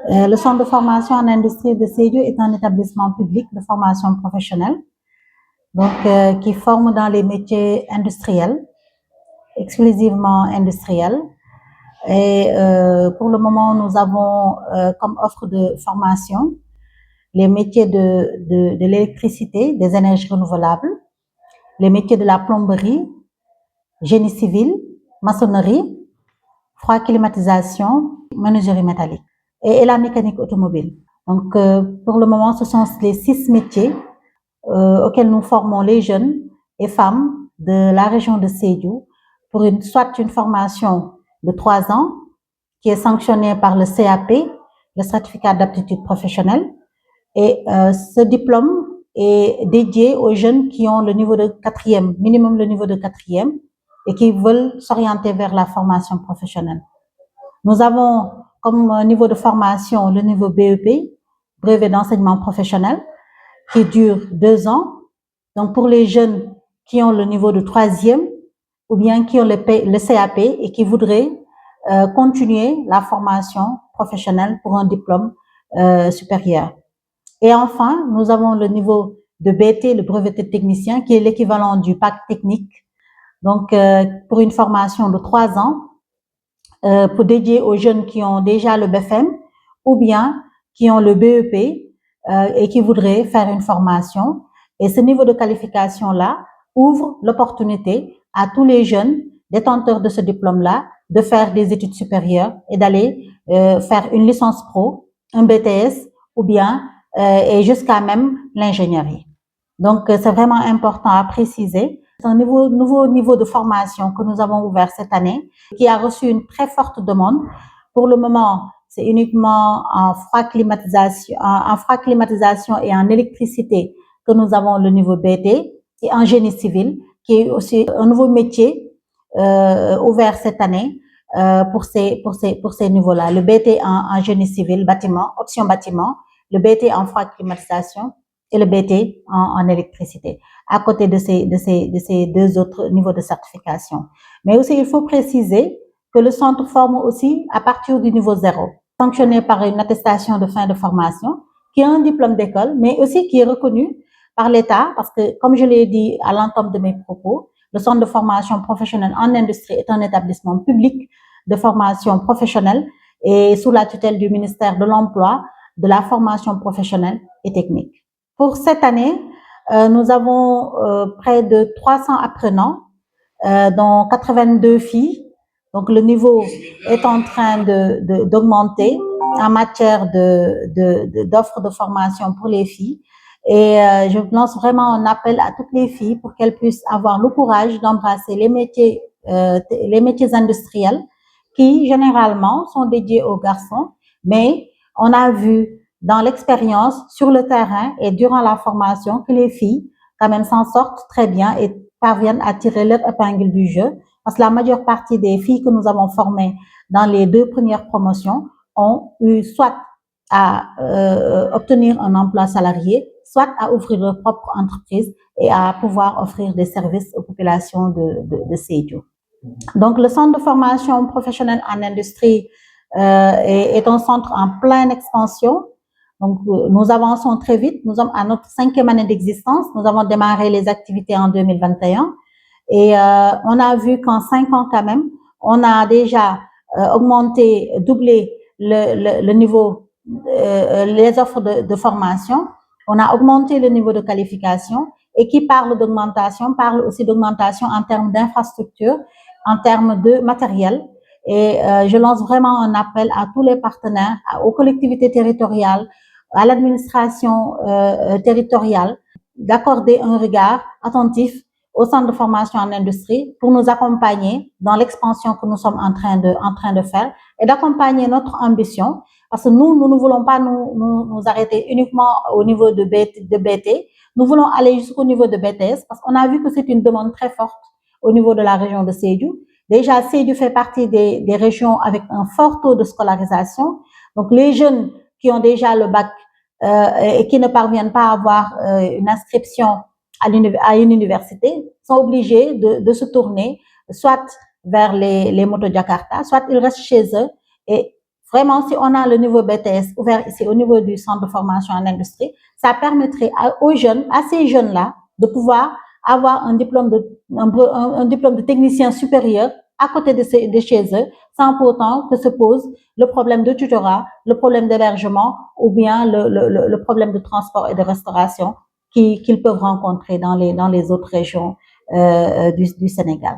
Le centre de formation en industrie de Sédhiou est un établissement public de formation professionnelle, donc qui forme dans les métiers industriels, exclusivement industriels. Et pour le moment, nous avons comme offre de formation les métiers de l'électricité, des énergies renouvelables, les métiers de la plomberie, génie civil, maçonnerie, froid climatisation, menuiserie métallique et la mécanique automobile. Donc, pour le moment, ce sont les 6 métiers auxquels nous formons les jeunes et femmes de la région de Sédhiou pour soit une formation de 3 ans qui est sanctionnée par le CAP, le certificat d'aptitude professionnelle, et ce diplôme est dédié aux jeunes qui ont le niveau de 4e, minimum le niveau de 4e, et qui veulent s'orienter vers la formation professionnelle. Nous avons comme niveau de formation le niveau BEP, brevet d'enseignement professionnel, qui dure 2 ans. Donc pour les jeunes qui ont le niveau de 3e ou bien qui ont le CAP et qui voudraient continuer la formation professionnelle pour un diplôme supérieur. Et enfin, nous avons le niveau de BT, le brevet de technicien, qui est l'équivalent du bac technique. Donc, pour une formation de 3 ans, pour dédier aux jeunes qui ont déjà le BFM ou bien qui ont le BEP et qui voudraient faire une formation. Et ce niveau de qualification-là ouvre l'opportunité à tous les jeunes détenteurs de ce diplôme-là de faire des études supérieures et d'aller faire une licence pro, un BTS ou bien et jusqu'à même l'ingénierie. Donc, c'est vraiment important à préciser. C'est un nouveau niveau de formation que nous avons ouvert cette année, qui a reçu une très forte demande. Pour le moment, c'est uniquement en froid climatisation et en électricité que nous avons le niveau BT, et en génie civil, qui est aussi un nouveau métier ouvert cette année pour ces niveaux-là. Le BT en génie civil, bâtiment, option bâtiment, le BT en froid climatisation et le BT en électricité, à côté de ces 2 autres niveaux de certification. Mais aussi, il faut préciser que le centre forme aussi à partir du niveau 0, sanctionné par une attestation de fin de formation, qui est un diplôme d'école, mais aussi qui est reconnu par l'État, parce que, comme je l'ai dit à l'entame de mes propos, le centre de formation professionnelle en industrie est un établissement public de formation professionnelle et sous la tutelle du ministère de l'Emploi, de la formation professionnelle et technique. Pour cette année, nous avons près de 300 apprenants, dont 82 filles. Donc le niveau est en train d'augmenter en matière d'offres de formation pour les filles. Et je lance vraiment un appel à toutes les filles pour qu'elles puissent avoir le courage d'embrasser les métiers industriels qui généralement sont dédiés aux garçons, mais on a vu dans l'expérience sur le terrain et durant la formation que les filles quand même s'en sortent très bien et parviennent à tirer leur épingle du jeu, parce que la majeure partie des filles que nous avons formées dans les 2 premières promotions ont eu soit à obtenir un emploi salarié, soit à ouvrir leur propre entreprise et à pouvoir offrir des services aux populations de Sédhiou. Donc, le centre de formation professionnelle en industrie est un centre en pleine expansion. Donc, nous avançons très vite. Nous sommes à notre 5e année d'existence. Nous avons démarré les activités en 2021. Et on a vu qu'en 5 ans quand même, on a déjà augmenté, doublé le niveau, les offres de formation. On a augmenté le niveau de qualification. Et qui parle d'augmentation, parle aussi d'augmentation en termes d'infrastructure, en termes de matériel. Et je lance vraiment un appel à tous les partenaires, aux collectivités territoriales, à l'administration territoriale, d'accorder un regard attentif au centre de formation en industrie pour nous accompagner dans l'expansion que nous sommes en train de faire et d'accompagner notre ambition, parce que nous ne voulons pas nous arrêter uniquement au niveau de BT. Nous voulons aller jusqu'au niveau de BTS, parce qu'on a vu que c'est une demande très forte au niveau de la région de Sédhiou. Déjà, Sédhiou fait partie des régions avec un fort taux de scolarisation. Donc, les jeunes qui ont déjà le bac et qui ne parviennent pas à avoir une inscription à une université sont obligés de se tourner soit vers les motos Jakarta, soit ils restent chez eux et Vraiment, si on a le niveau BTS ouvert ici au niveau du centre de formation en industrie, ça permettrait aux jeunes, à ces jeunes-là, de pouvoir avoir un diplôme de technicien supérieur à côté de chez eux, sans pour autant que se pose le problème de tutorat, le problème d'hébergement ou bien le problème de transport et de restauration qu'ils peuvent rencontrer dans les autres régions du Sénégal.